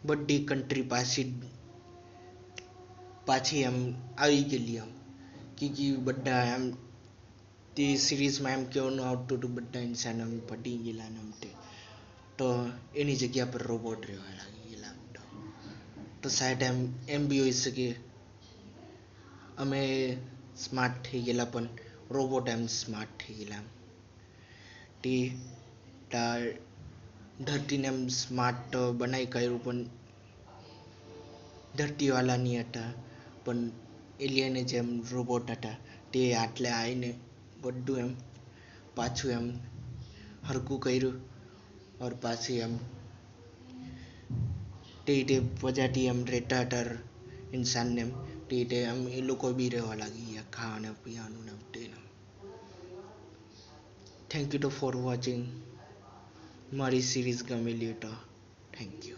બધી કન્ટ્રી પાછી એમ આવી ગયેલી એમ કે બધા એમ તે સિરીઝમાં એમ કહેવાનું આવતું હતું બધા ઇન્સાન એમ પડી ગયેલા ને એમ તો એની જગ્યા પર રોબોટ રહેવા લાગી ગયેલા તો શાયદ એમ બી હોઈ શકે અમે સ્માર્ટ થઈ ગયેલા પણ રોબોટ એમ સ્માર્ટ થઈ ગયેલા તે ધરતીને એમ સ્માર્ટ બનાવી કાઢ્યું પણ ધરતીવાળા નહીં હતા પણ એલિયન જેમ રોબોટ હતા તે આટલે આવીને બધું એમ પાછું એમ હરકું કર્યું ઓર પાછી એમ તે પ્રજાતિ એમ રહેતા હતા ઇન્સાનને એમ તે એમ એ લોકો બી રહેવા લાગી ગયા ખાવાનું પીવાનું ને તેનું થેન્ક યુ ફોર વોચિંગ મારી સિરીઝ ગમેલી તો થેન્ક યુ